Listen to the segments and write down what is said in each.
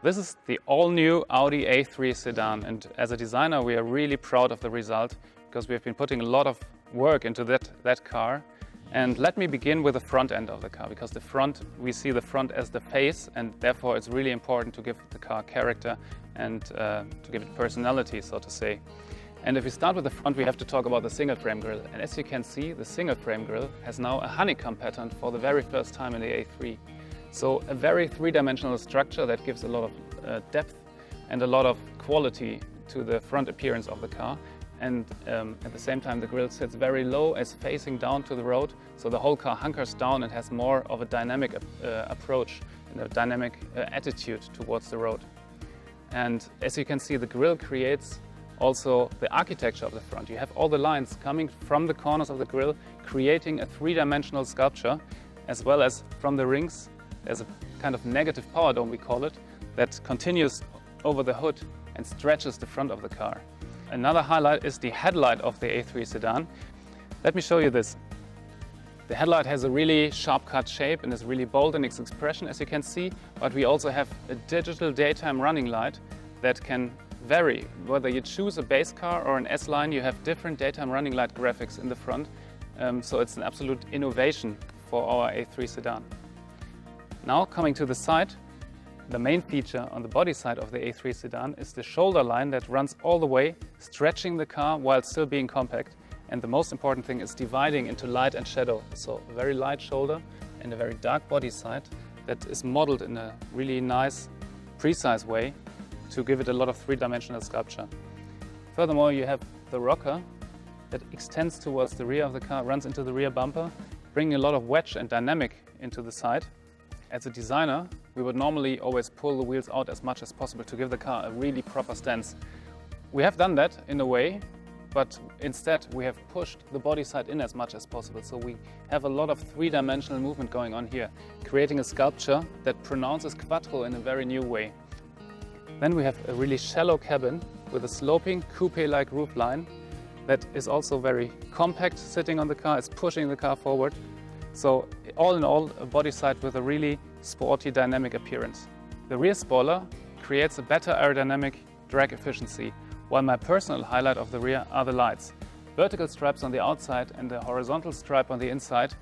This is the all-new Audi A3 Sedan, and as a designer we are really proud of the result because we have been putting a lot of work into that car. And let me begin with the front end of the car, because we see the front as the face, and therefore it's really important to give the car character and to give it personality, so to say. And if we start with the front, we have to talk about the single frame grille. And as you can see, the single frame grille has now a honeycomb pattern for the very first time in the A3. So a very three-dimensional structure that gives a lot of depth and a lot of quality to the front appearance of the car. And at the same time the grille sits very low as facing down to the road, so the whole car hunkers down and has more of a dynamic approach and a dynamic attitude towards the road. And as you can see, the grille creates also the architecture of the front. You have all the lines coming from the corners of the grille, creating a three-dimensional sculpture, as well as from the rings. There's a kind of negative power dome, we call it, that continues over the hood and stretches the front of the car. Another highlight is the headlight of the A3 Sedan. Let me show you this. The headlight has a really sharp-cut shape and is really bold in its expression, as you can see, but we also have a digital daytime running light that can vary. Whether you choose a base car or an S-Line, you have different daytime running light graphics in the front, so it's an absolute innovation for our A3 Sedan. Now coming to the side, the main feature on the body side of the A3 Sedan is the shoulder line that runs all the way, stretching the car while still being compact. And the most important thing is dividing into light and shadow. So a very light shoulder and a very dark body side that is modeled in a really nice, precise way to give it a lot of three-dimensional sculpture. Furthermore, you have the rocker that extends towards the rear of the car, runs into the rear bumper, bringing a lot of wedge and dynamic into the side. As a designer, we would normally always pull the wheels out as much as possible to give the car a really proper stance. We have done that in a way, but instead we have pushed the body side in as much as possible. So we have a lot of three-dimensional movement going on here, creating a sculpture that pronounces quattro in a very new way. Then we have a really shallow cabin with a sloping coupé-like roofline that is also very compact sitting on the car, is pushing the car forward. So all in all, a body side with a really sporty, dynamic appearance. The rear spoiler creates a better aerodynamic drag efficiency, while my personal highlight of the rear are the lights. Vertical stripes on the outside and the horizontal stripe on the inside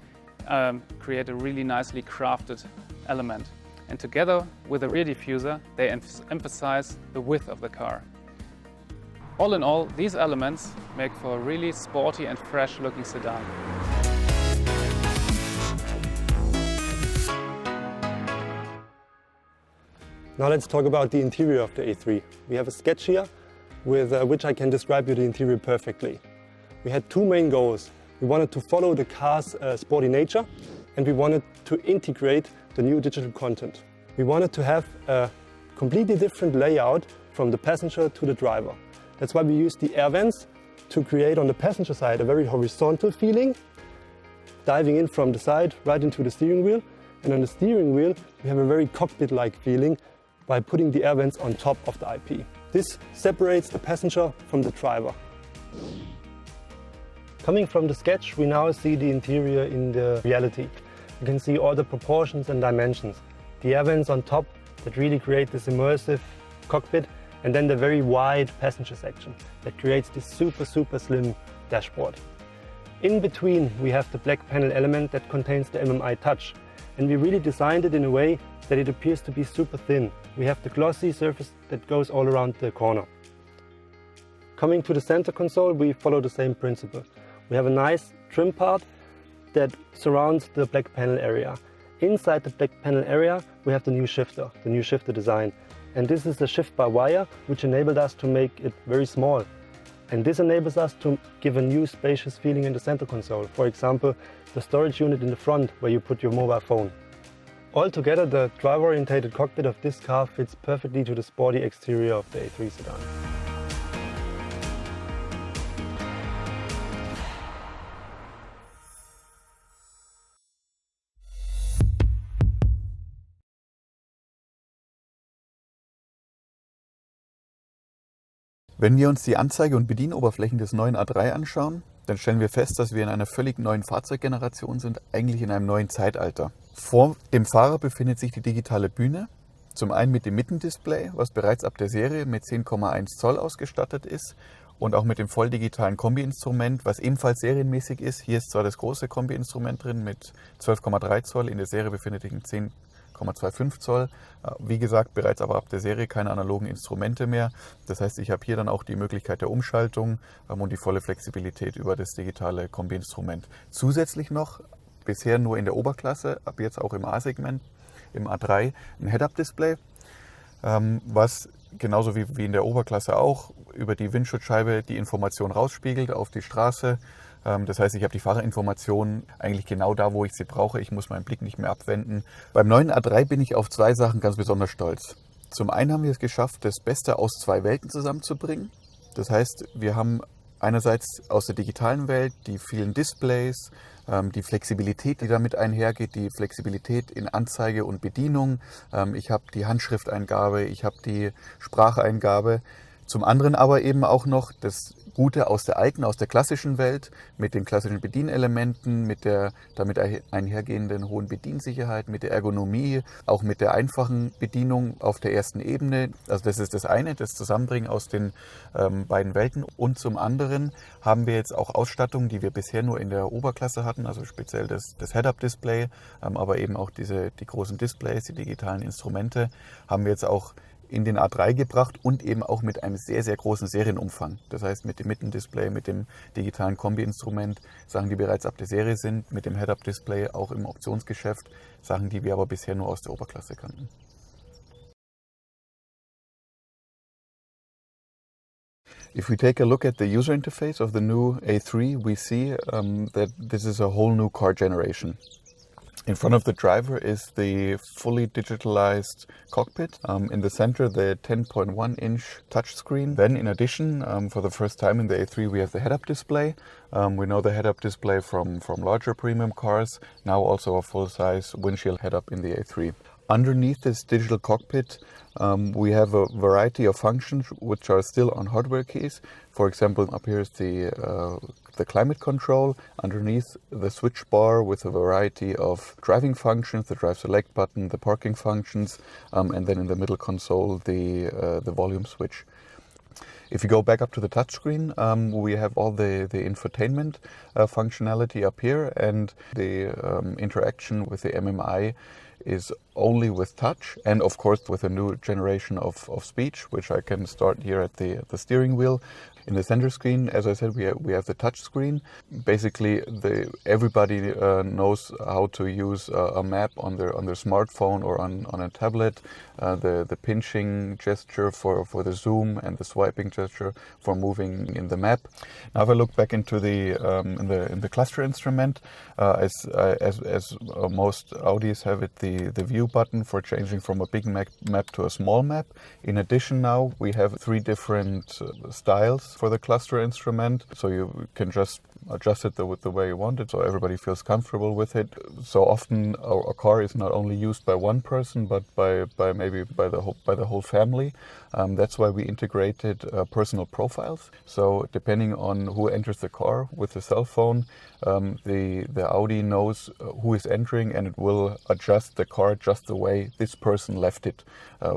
create a really nicely crafted element. And together with the rear diffuser, they emphasize the width of the car. All in all, these elements make for a really sporty and fresh looking sedan. Now let's talk about the interior of the A3. We have a sketch here with which I can describe you the interior perfectly. We had two main goals. We wanted to follow the car's sporty nature, and we wanted to integrate the new digital content. We wanted to have a completely different layout from the passenger to the driver. That's why we used the air vents to create on the passenger side a very horizontal feeling, diving in from the side right into the steering wheel. And on the steering wheel we have a very cockpit-like feeling by putting the air vents on top of the IP. This separates the passenger from the driver. Coming from the sketch, we now see the interior in the reality. You can see all the proportions and dimensions. The air vents on top that really create this immersive cockpit, and then the very wide passenger section that creates this super slim dashboard. In between we have the black panel element that contains the MMI touch, and we really designed it in a way that it appears to be super thin. We have the glossy surface that goes all around the corner. Coming to the center console, we follow the same principle. We have a nice trim part that surrounds the black panel area. Inside the black panel area we have the new shifter design. And this is a shift by wire, which enabled us to make it very small. And this enables us to give a new spacious feeling in the center console. For example, the storage unit in the front where you put your mobile phone. Altogether, the driver-oriented cockpit of this car fits perfectly to the sporty exterior of the A3 Sedan. Wenn wir uns die Anzeige- und Bedienoberflächen des neuen A3 anschauen, dann stellen wir fest, dass wir in einer völlig neuen Fahrzeuggeneration sind, eigentlich in einem neuen Zeitalter. Vor dem Fahrer befindet sich die digitale Bühne, Zum einen mit dem Mittendisplay, was bereits ab der Serie mit 10,1 Zoll ausgestattet ist und auch mit dem volldigitalen Kombi-Instrument, was ebenfalls serienmäßig ist. Hier ist zwar das große Kombi-Instrument drin mit 12,3 Zoll, in der Serie befindet sich ein 10,25 Zoll. Wie gesagt, bereits aber ab der Serie keine analogen Instrumente mehr. Das heißt, ich habe hier dann auch die Möglichkeit der Umschaltung und die volle Flexibilität über das digitale Kombi-Instrument. Zusätzlich noch, bisher nur in der Oberklasse, ab jetzt auch im A-Segment, im A3, ein Head-Up-Display, was genauso wie in der Oberklasse auch über die Windschutzscheibe die Information rausspiegelt auf die Straße. Das heißt, ich habe die Fahrerinformationen eigentlich genau da, wo ich sie brauche. Ich muss meinen Blick nicht mehr abwenden. Beim neuen A3 bin ich auf zwei Sachen ganz besonders stolz. Zum einen haben wir es geschafft, das Beste aus zwei Welten zusammenzubringen. Das heißt, wir haben einerseits aus der digitalen Welt die vielen Displays, die Flexibilität, die damit einhergeht, die Flexibilität in Anzeige und Bedienung. Ich habe die Handschrifteingabe, ich habe die Spracheingabe. Zum anderen aber eben auch noch das Gute aus der alten, aus der klassischen Welt, mit den klassischen Bedienelementen, mit der damit einhergehenden hohen Bediensicherheit, mit der Ergonomie, auch mit der einfachen Bedienung auf der ersten Ebene. Also das ist das eine, das Zusammenbringen aus den beiden Welten. Und zum anderen haben wir jetzt auch Ausstattungen, die wir bisher nur in der Oberklasse hatten, also speziell das Head-Up-Display, aber eben auch die großen Displays, die digitalen Instrumente, haben wir jetzt auch in den A3 gebracht und eben auch mit einem sehr, sehr großen Serienumfang. Das heißt, mit dem Mittendisplay, mit dem digitalen Kombi-Instrument, Sachen, die bereits ab der Serie sind, mit dem Head-Up-Display auch im Optionsgeschäft, Sachen, die wir aber bisher nur aus der Oberklasse kannten. If we take a look at the user interface of the new A3, we see that this is a whole new car generation. In front of the driver is the fully digitalized cockpit. In the center, the 10.1-inch touchscreen. Then, in addition, for the first time in the A3, we have the head-up display. We know the head-up display from larger premium cars. Now also a full-size windshield head-up in the A3. Underneath this digital cockpit, we have a variety of functions which are still on hardware keys. For example, up here is the climate control. Underneath the switch bar with a variety of driving functions, the drive select button, the parking functions, and then in the middle console the volume switch. If you go back up to the touchscreen, we have all the infotainment functionality up here, and the interaction with the MMI is only with touch, and of course with a new generation of speech, which I can start here at the steering wheel. In the center screen, as I said, we have the touch screen. Basically, everybody knows how to use a map on their smartphone or on a tablet. The pinching gesture for the zoom and the swiping gesture for moving in the map. Now, if I look back into in the cluster instrument, as most Audis have it, the view button for changing from a big map to a small map. In addition, now we have 3 different styles for the cluster instrument, so you can just adjust it the way you want it, so everybody feels comfortable with it. So often a car is not only used by one person, but by the whole family. That's why we integrated personal profiles. So depending on who enters the car with the cell phone, the Audi knows who is entering, and it will adjust the car just the way this person left it.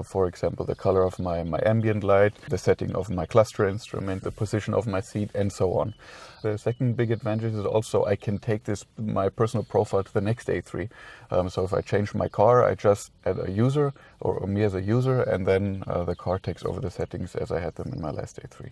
For example, the color of my ambient light, the setting of my cluster instrument, the position of my seat, and so on. The second big advantage is also I can take my personal profile to the next A3. So if I change my car, I just add a user or me as a user, and then the car takes over the settings as I had them in my last A3.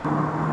you.